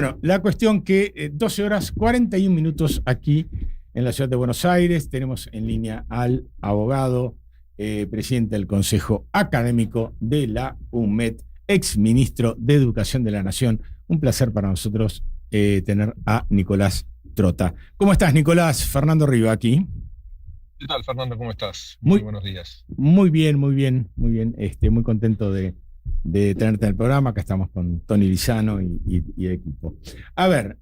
Bueno, la cuestión que 12 horas 41 minutos aquí en la ciudad de Buenos Aires. Tenemos en línea al abogado, presidente del Consejo Académico de la UNMED, ex ministro de Educación de la Nación. Un placer para nosotros tener a Nicolás Trota. ¿Cómo estás, Nicolás? Fernando Riva aquí. ¿Qué tal, Fernando? ¿Cómo estás? Muy Muy, buenos días. muy bien, muy bien, muy bien. Muy contento de tenerte en el programa. Acá estamos con Tony Lizano y el equipo. A ver,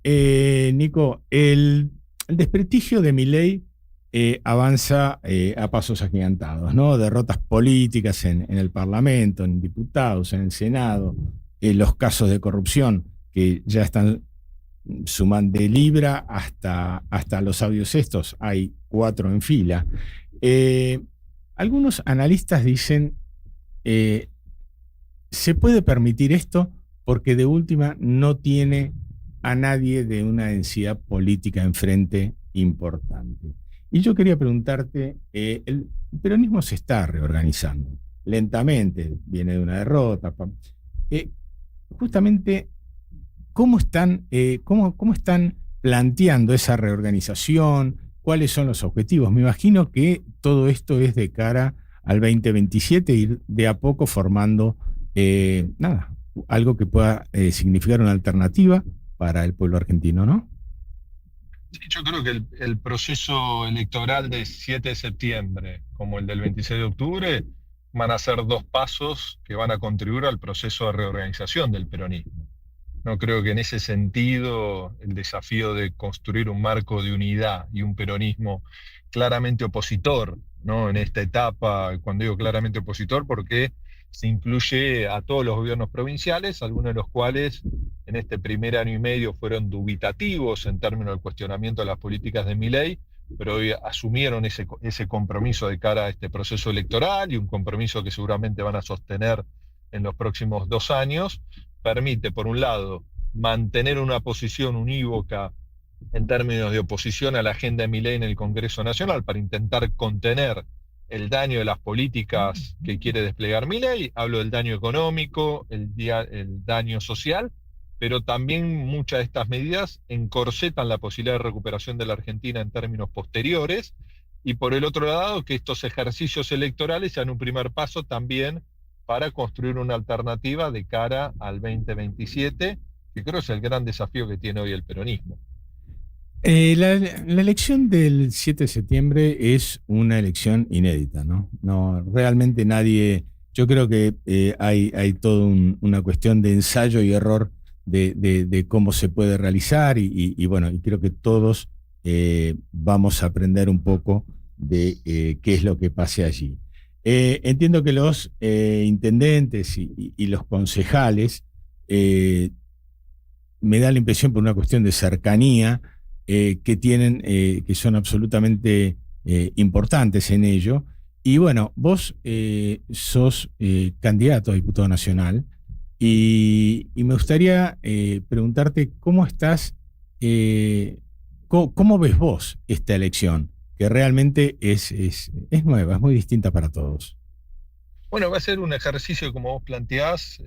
Nico, el desprestigio de Milei avanza a pasos agigantados, ¿no? Derrotas políticas en el Parlamento, en diputados, en el Senado, los casos de corrupción que ya están suman de Libra hasta los audios estos, hay 4 en fila. Eh, Algunos analistas dicen, eh, se puede permitir esto porque de última no tiene a nadie de una densidad política enfrente importante. Y yo quería preguntarte, el peronismo se está reorganizando lentamente, viene de una derrota. Eh, Justamente, ¿cómo están planteando esa reorganización? ¿Cuáles son los objetivos? Me imagino que todo esto es de cara al 2027, ir de a poco formando algo que pueda significar una alternativa para el pueblo argentino, ¿no? Sí, yo creo que el proceso electoral de 7 de septiembre, como el del 26 de octubre, van a ser dos pasos que van a contribuir al proceso de reorganización del peronismo. No creo que en ese sentido el desafío de construir un marco de unidad y un peronismo claramente opositor, ¿no? En esta etapa, cuando digo claramente opositor, porque se incluye a todos los gobiernos provinciales, algunos de los cuales en este primer año y medio fueron dubitativos en términos del cuestionamiento de las políticas de Milei, pero hoy asumieron ese compromiso de cara a este proceso electoral y un compromiso que seguramente van a sostener en los próximos 2 años. Permite, por un lado, mantener una posición unívoca en términos de oposición a la agenda de Milei en el Congreso Nacional para intentar contener el daño de las políticas que quiere desplegar Milei. Hablo del daño económico, el daño social, pero también muchas de estas medidas encorsetan la posibilidad de recuperación de la Argentina en términos posteriores. Y por el otro lado, que estos ejercicios electorales sean un primer paso también para construir una alternativa de cara al 2027, que creo es el gran desafío que tiene hoy el peronismo. La elección del 7 de septiembre es una elección inédita, ¿no? No, realmente nadie, yo creo que hay toda una cuestión de ensayo y error de cómo se puede realizar y bueno, y creo que todos vamos a aprender un poco de qué es lo que pase allí. Entiendo que los intendentes y los concejales me da la impresión por una cuestión de cercanía que tienen, que son absolutamente importantes en ello. Y bueno, vos sos candidato a diputado nacional y me gustaría preguntarte cómo estás, cómo ves vos esta elección, que realmente es nueva, es muy distinta para todos. Bueno, va a ser un ejercicio, como vos planteás,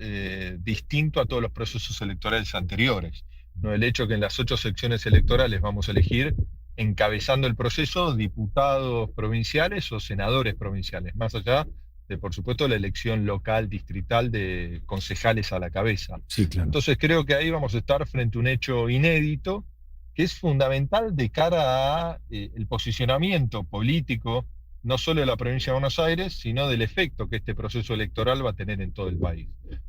distinto a todos los procesos electorales anteriores, ¿no? El hecho que en las 8 secciones electorales vamos a elegir, encabezando el proceso, diputados provinciales o senadores provinciales, más allá de, por supuesto, la elección local, distrital de concejales a la cabeza. Sí, claro. Entonces creo que ahí vamos a estar frente a un hecho inédito, que es fundamental de cara a el posicionamiento político no solo de la provincia de Buenos Aires, sino del efecto que este proceso electoral va a tener en todo el país,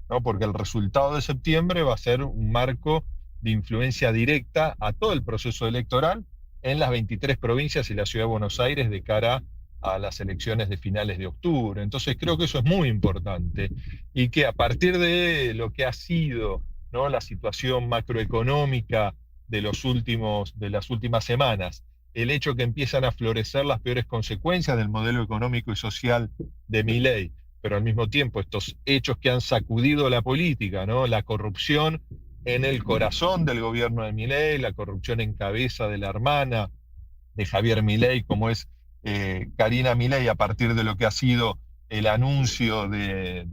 ¿no? Porque el resultado de septiembre va a ser un marco de influencia directa a todo el proceso electoral en las 23 provincias y la ciudad de Buenos Aires de cara a las elecciones de finales de octubre. Entonces creo que eso es muy importante y que a partir de lo que ha sido, ¿no?, la situación macroeconómica de las últimas semanas, el hecho que empiezan a florecer las peores consecuencias del modelo económico y social de Milei, pero al mismo tiempo estos hechos que han sacudido la política, ¿no? La corrupción en el corazón del gobierno de Milei, la corrupción en cabeza de la hermana de Javier Milei, como es Karina Milei, a partir de lo que ha sido el anuncio de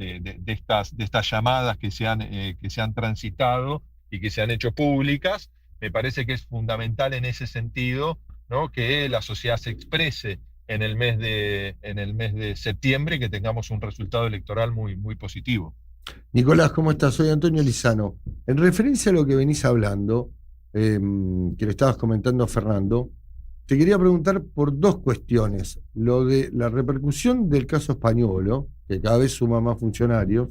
estas llamadas que se han transitado, y que se han hecho públicas, me parece que es fundamental en ese sentido, ¿no?, que la sociedad se exprese en el mes de septiembre y que tengamos un resultado electoral muy, muy positivo. Nicolás, ¿cómo estás? Soy Antonio Lizano. En referencia a lo que venís hablando, que le estabas comentando a Fernando, te quería preguntar por dos cuestiones. Lo de la repercusión del caso Españolo, que cada vez suma más funcionarios,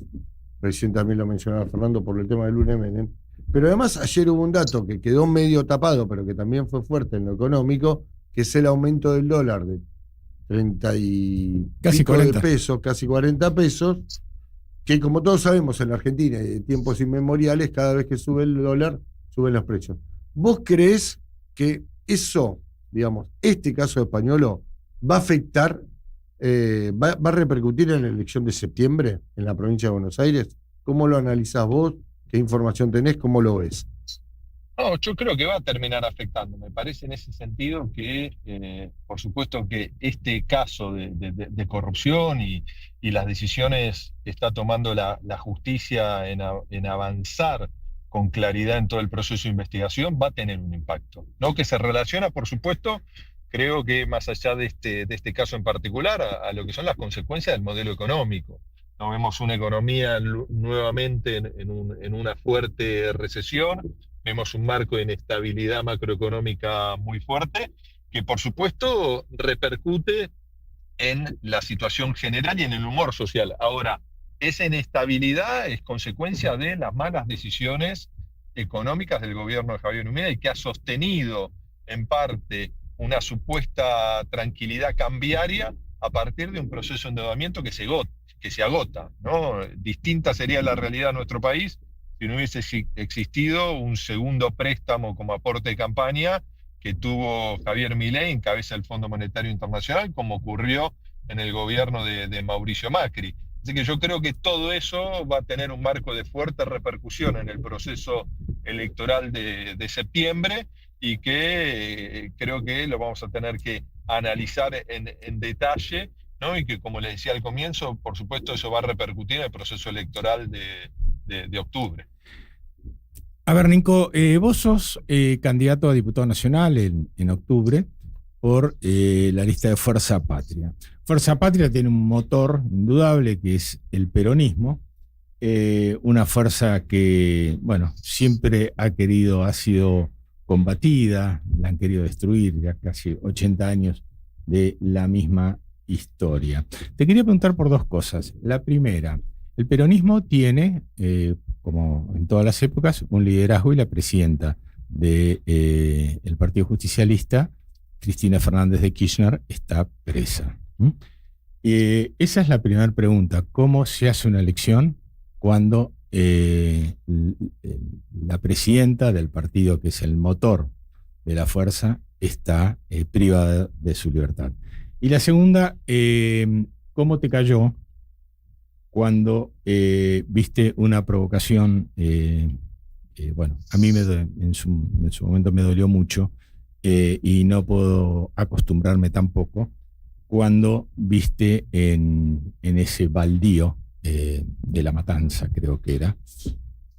recién también lo mencionaba Fernando por el tema de Luna Menem, pero además ayer hubo un dato que quedó medio tapado, pero que también fue fuerte en lo económico, que es el aumento del dólar de 30 y Casi pico 40 de pesos, casi 40 pesos, que como todos sabemos en la Argentina, de tiempos inmemoriales, cada vez que sube el dólar, suben los precios. ¿Vos creés que eso, digamos, este caso de Españolo, va a afectar, va a repercutir en la elección de septiembre en la provincia de Buenos Aires? ¿Cómo lo analizás vos? ¿Qué información tenés? ¿Cómo lo ves? No, yo creo que va a terminar afectando. Me parece en ese sentido que, por supuesto, que este caso de corrupción y las decisiones que está tomando la justicia en avanzar con claridad en todo el proceso de investigación va a tener un impacto, ¿no? Que se relaciona, por supuesto, creo que más allá de este caso en particular, a lo que son las consecuencias del modelo económico. No vemos una economía nuevamente en una fuerte recesión. Vemos un marco de inestabilidad macroeconómica muy fuerte, que por supuesto repercute en la situación general y en el humor social. Ahora, esa inestabilidad es consecuencia de las malas decisiones económicas del gobierno de Javier Milei, que ha sostenido en parte una supuesta tranquilidad cambiaria a partir de un proceso de endeudamiento que se agota, ¿no? Distinta sería la realidad de nuestro país si no hubiese existido un segundo préstamo como aporte de campaña que tuvo Javier Milei en cabeza del Fondo Monetario Internacional, como ocurrió en el gobierno de Mauricio Macri. Así que yo creo que todo eso va a tener un marco de fuerte repercusión en el proceso electoral de septiembre y que creo que lo vamos a tener que analizar en detalle, ¿no? Y que, como les decía al comienzo, por supuesto eso va a repercutir en el proceso electoral de octubre. A ver, Nico, vos sos candidato a diputado nacional en octubre por la lista de Fuerza Patria. Fuerza Patria tiene un motor indudable que es el peronismo, una fuerza que, bueno, siempre ha sido combatida, la han querido destruir, ya casi 80 años de la misma historia. Te quería preguntar por dos cosas. La primera, el peronismo tiene, como en todas las épocas, un liderazgo y la presidenta del Partido Justicialista, Cristina Fernández de Kirchner, está presa. Esa es la primera pregunta. ¿Cómo se hace una elección cuando la presidenta del partido, que es el motor de la fuerza, está privada de su libertad? Y la segunda, ¿cómo te cayó cuando viste una provocación? Bueno, a mí en su momento me dolió mucho y no puedo acostumbrarme tampoco cuando viste en ese baldío de La Matanza, creo que era,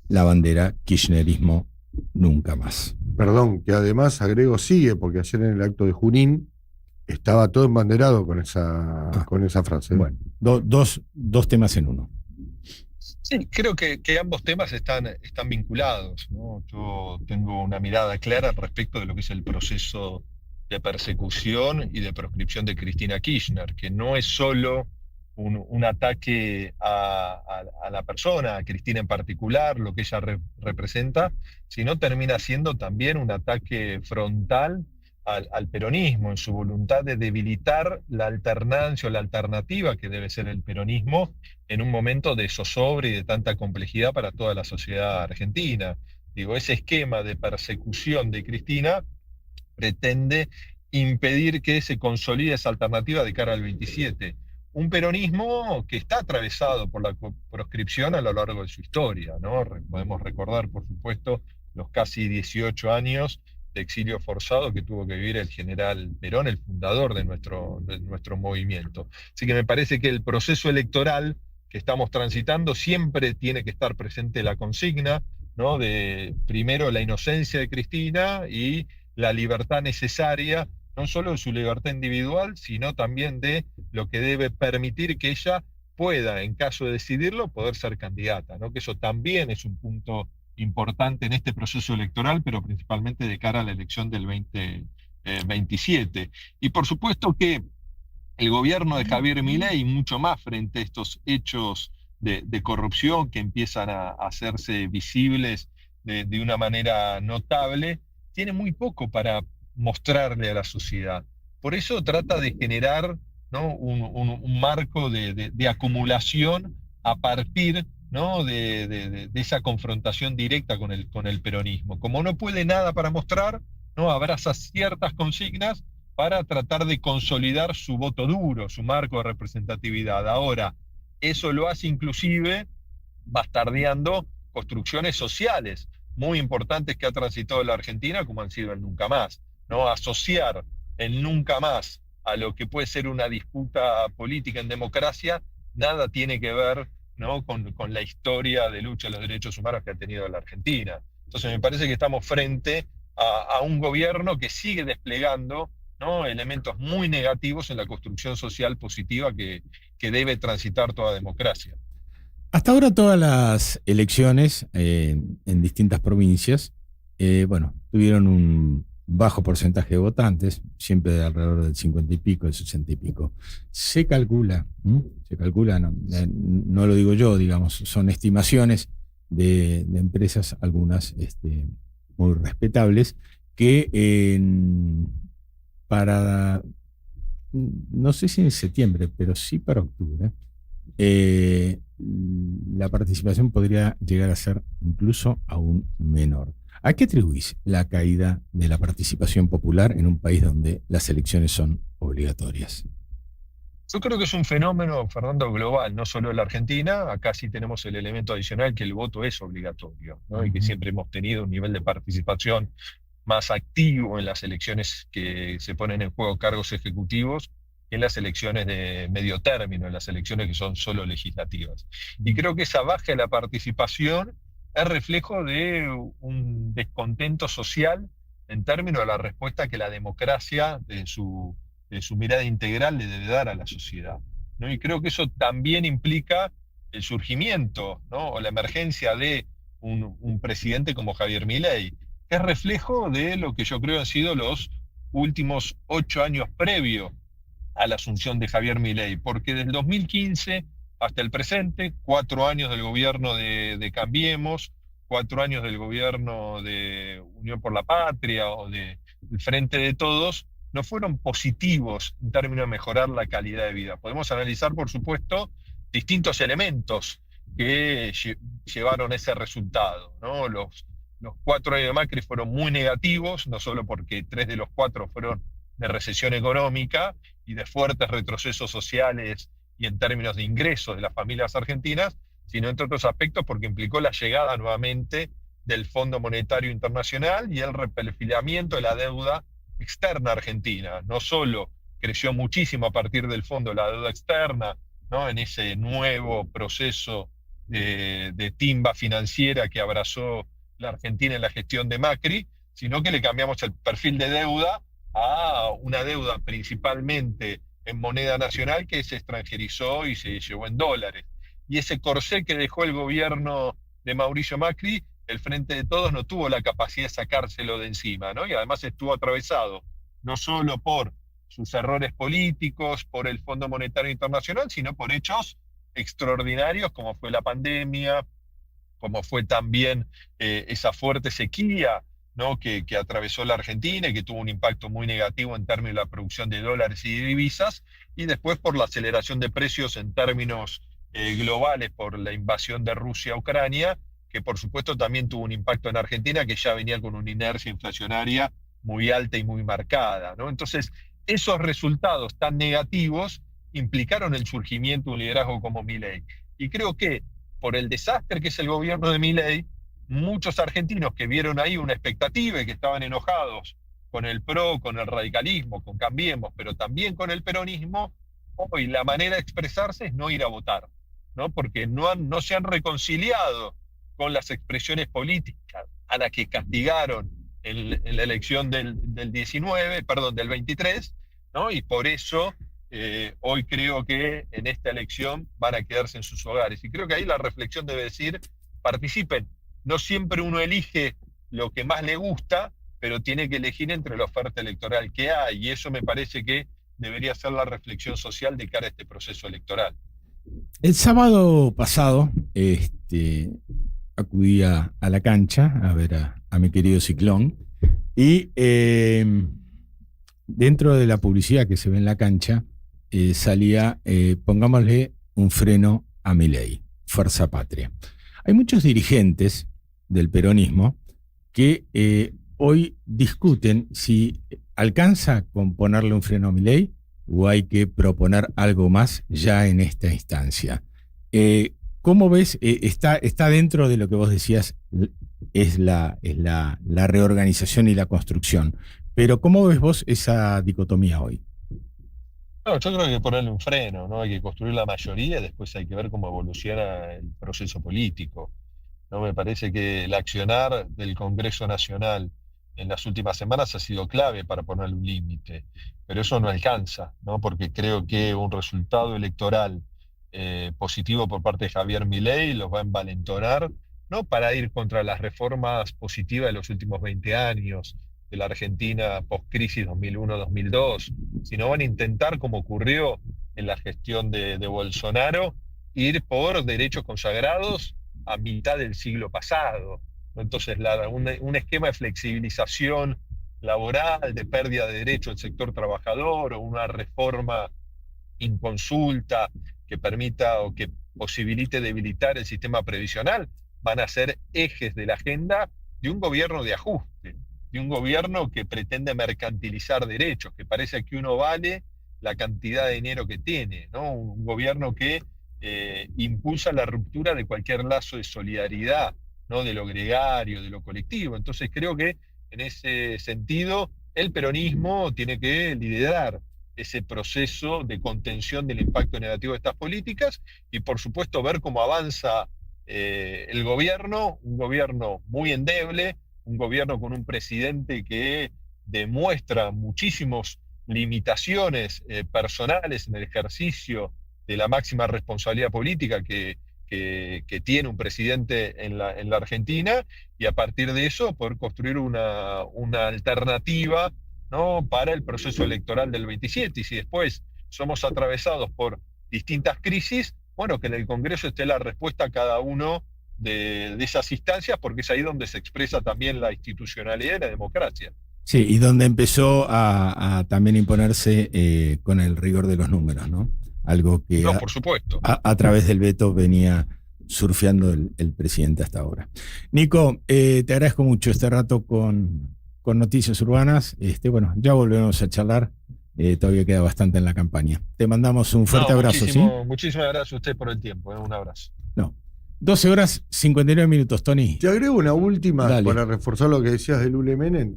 la bandera kirchnerismo nunca más. Perdón, que además agrego sigue, porque ayer en el acto de Junín estaba todo embanderado con esa frase. Bueno, dos temas en uno. Sí, creo que ambos temas están vinculados, ¿no? Yo tengo una mirada clara respecto de lo que es el proceso de persecución y de proscripción de Cristina Kirchner, que no es solo un ataque a la persona, a Cristina en particular, lo que ella representa, sino termina siendo también un ataque frontal al peronismo, en su voluntad de debilitar la alternancia o la alternativa que debe ser el peronismo en un momento de zozobra y de tanta complejidad para toda la sociedad argentina. Digo, ese esquema de persecución de Cristina pretende impedir que se consolide esa alternativa de cara al 27. Un peronismo que está atravesado por la proscripción a lo largo de su historia, ¿no? Podemos recordar, por supuesto, los casi 18 años de exilio forzado que tuvo que vivir el general Perón, el fundador de nuestro movimiento. Así que me parece que el proceso electoral que estamos transitando siempre tiene que estar presente la consigna, ¿no? De primero la inocencia de Cristina y la libertad necesaria, no solo de su libertad individual, sino también de lo que debe permitir que ella pueda, en caso de decidirlo, poder ser candidata, ¿no? Que eso también es un punto importante en este proceso electoral, pero principalmente de cara a la elección del 2027. Y por supuesto que el gobierno de Javier Milei, mucho más frente a estos hechos de corrupción que empiezan a hacerse visibles de una manera notable, tiene muy poco para mostrarle a la sociedad. Por eso trata de generar, ¿no? un marco de acumulación a partir, ¿no? de esa confrontación directa con el peronismo. Como no puede nada para mostrar, ¿no? Abraza ciertas consignas para tratar de consolidar su voto duro, su marco de representatividad. Ahora, eso lo hace inclusive bastardeando construcciones sociales muy importantes que ha transitado la Argentina, como han sido el Nunca Más, ¿no? Asociar el Nunca Más a lo que puede ser una disputa política en democracia, nada tiene que ver, ¿no? con la historia de lucha de los derechos humanos que ha tenido la Argentina. Entonces me parece que estamos frente a un gobierno que sigue desplegando, ¿no? elementos muy negativos en la construcción social positiva que debe transitar toda democracia. Hasta ahora todas las elecciones en distintas provincias, bueno, tuvieron un bajo porcentaje de votantes, siempre de alrededor del 50 y pico, del 60 y pico. Se calcula, no lo digo yo, digamos, son estimaciones de empresas, algunas muy respetables, que para, no sé si en septiembre, pero sí para octubre, la participación podría llegar a ser incluso aún menor. ¿A qué atribuís la caída de la participación popular en un país donde las elecciones son obligatorias? Yo creo que es un fenómeno, Fernando, global, no solo en la Argentina. Acá sí tenemos el elemento adicional que el voto es obligatorio, ¿no? Y que siempre hemos tenido un nivel de participación más activo en las elecciones que se ponen en juego cargos ejecutivos que en las elecciones de medio término, en las elecciones que son solo legislativas. Y creo que esa baja de la participación es reflejo de un descontento social en términos de la respuesta que la democracia, de su mirada integral, le debe dar a la sociedad, ¿no? Y creo que eso también implica el surgimiento, ¿no? o la emergencia de un presidente como Javier Milei, que es reflejo de lo que yo creo han sido los últimos 8 años previos a la asunción de Javier Milei, porque desde el 2015 hasta el presente, 4 años del gobierno de Cambiemos, 4 años del gobierno de Unión por la Patria o del Frente de Todos, no fueron positivos en términos de mejorar la calidad de vida. Podemos analizar, por supuesto, distintos elementos que llevaron ese resultado, ¿no? Los 4 años de Macri fueron muy negativos, no solo porque 3 de los 4 fueron de recesión económica y de fuertes retrocesos sociales y en términos de ingresos de las familias argentinas, sino entre otros aspectos porque implicó la llegada nuevamente del Fondo Monetario Internacional y el reperfilamiento de la deuda externa argentina. No solo creció muchísimo a partir del fondo la deuda externa, ¿no? en ese nuevo proceso de timba financiera que abrazó la Argentina en la gestión de Macri, sino que le cambiamos el perfil de deuda a una deuda principalmente en moneda nacional que se extranjerizó y se llevó en dólares. Y ese corsé que dejó el gobierno de Mauricio Macri, el Frente de Todos no tuvo la capacidad de sacárselo de encima, ¿no? Y además estuvo atravesado no solo por sus errores políticos, por el Fondo Monetario Internacional, sino por hechos extraordinarios como fue la pandemia, como fue también esa fuerte sequía, ¿no? que atravesó la Argentina y que tuvo un impacto muy negativo en términos de la producción de dólares y divisas, y después por la aceleración de precios en términos globales por la invasión de Rusia a Ucrania, que por supuesto también tuvo un impacto en Argentina, que ya venía con una inercia inflacionaria muy alta y muy marcada, ¿no? Entonces, esos resultados tan negativos implicaron el surgimiento de un liderazgo como Milei. Y creo que por el desastre que es el gobierno de Milei, muchos argentinos que vieron ahí una expectativa y que estaban enojados con el PRO, con el radicalismo, con Cambiemos, pero también con el peronismo, hoy la manera de expresarse es no ir a votar, ¿no? Porque no se han reconciliado con las expresiones políticas a las que castigaron en la elección del 23, ¿no? Y por eso hoy creo que en esta elección van a quedarse en sus hogares. Y creo que ahí la reflexión debe decir, participen. No siempre uno elige lo que más le gusta, pero tiene que elegir entre la oferta electoral que hay, y eso me parece que debería ser la reflexión social de cara a este proceso electoral. El sábado pasado acudí a la cancha a ver a mi querido Ciclón, y dentro de la publicidad que se ve en la cancha salía, pongámosle un freno a Milei, Fuerza Patria. Hay muchos dirigentes del peronismo que hoy discuten si alcanza con ponerle un freno a Milei o hay que proponer algo más ya en esta instancia. ¿Cómo ves? Está dentro de lo que vos decías, es la reorganización y la construcción. Pero ¿cómo ves vos esa dicotomía hoy? No, yo creo que hay que ponerle un freno, ¿no? Hay que construir la mayoría, después hay que ver cómo evoluciona el proceso político, ¿no? Me parece que el accionar del Congreso Nacional en las últimas semanas ha sido clave para ponerle un límite, pero eso no alcanza, ¿no? Porque creo que un resultado electoral positivo por parte de Javier Milei los va a envalentonar, no para ir contra las reformas positivas de los últimos 20 años de la Argentina post-crisis 2001-2002, sino van a intentar, como ocurrió en la gestión de Bolsonaro, ir por derechos consagrados a mitad del siglo pasado. Entonces, un esquema de flexibilización laboral, de pérdida de derechos del sector trabajador, o una reforma inconsulta que permita o que posibilite debilitar el sistema previsional, van a ser ejes de la agenda de un gobierno de ajuste, de un gobierno que pretende mercantilizar derechos, que parece que uno vale la cantidad de dinero que tiene, ¿no? Un gobierno que impulsa la ruptura de cualquier lazo de solidaridad, ¿no? De lo gregario, de lo colectivo. Entonces creo que en ese sentido el peronismo tiene que liderar ese proceso de contención del impacto negativo de estas políticas y, por supuesto, ver cómo avanza el gobierno, un gobierno muy endeble, un gobierno con un presidente que demuestra muchísimas limitaciones personales en el ejercicio de la máxima responsabilidad política que tiene un presidente en la Argentina, y a partir de eso poder construir una alternativa, ¿no? Para el proceso electoral del 27. Y si después somos atravesados por distintas crisis, bueno, que en el Congreso esté la respuesta a cada uno de esas instancias, porque es ahí donde se expresa también la institucionalidad y la democracia. Sí, y donde empezó a también imponerse con el rigor de los números, ¿no? Algo que no, por supuesto. A través del veto venía surfeando el presidente hasta ahora. Nico, te agradezco mucho este rato con Noticias Urbanas. Bueno, ya volvemos a charlar. Todavía queda bastante en la campaña. Te mandamos un fuerte abrazo, ¿sí? Muchísimas gracias a usted por el tiempo. Un abrazo. No. 12 horas 59 minutos, Tony. Te agrego una última. Dale. Para reforzar lo que decías del Ule Menem.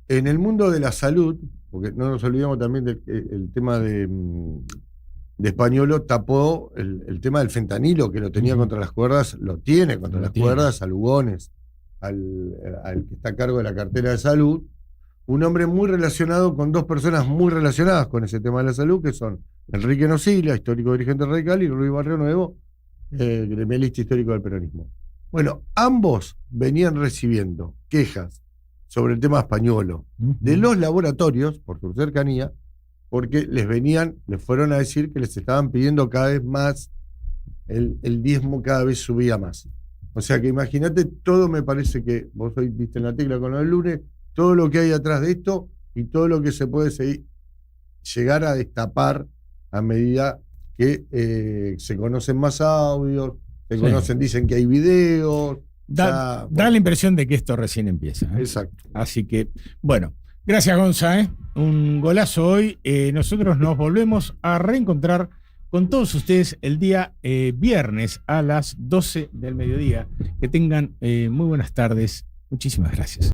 En el mundo de la salud, porque no nos olvidemos también del tema de Españolo, tapó el tema del fentanilo, que lo tenía contra las cuerdas, lo tiene contra las cuerdas, a Lugones, al que está a cargo de la cartera de salud, un hombre muy relacionado con dos personas muy relacionadas con ese tema de la salud, que son Enrique Nocilla, histórico dirigente radical, y Ruy Barrio Nuevo, gremialista histórico del peronismo. Bueno, ambos venían recibiendo quejas sobre el tema españolo de los laboratorios, por su cercanía, porque les fueron a decir que les estaban pidiendo cada vez más, el diezmo cada vez subía más. O sea que imagínate, todo me parece que, vos hoy viste en la tecla con el lunes, todo lo que hay atrás de esto y todo lo que se puede llegar a destapar a medida que se conocen más audios, dicen que hay videos. Da la impresión de que esto recién empieza. Exacto. Así que, bueno, gracias, Gonza. Un golazo hoy. Nosotros nos volvemos a reencontrar con todos ustedes el día viernes a las 12 del mediodía. Que tengan muy buenas tardes. Muchísimas gracias.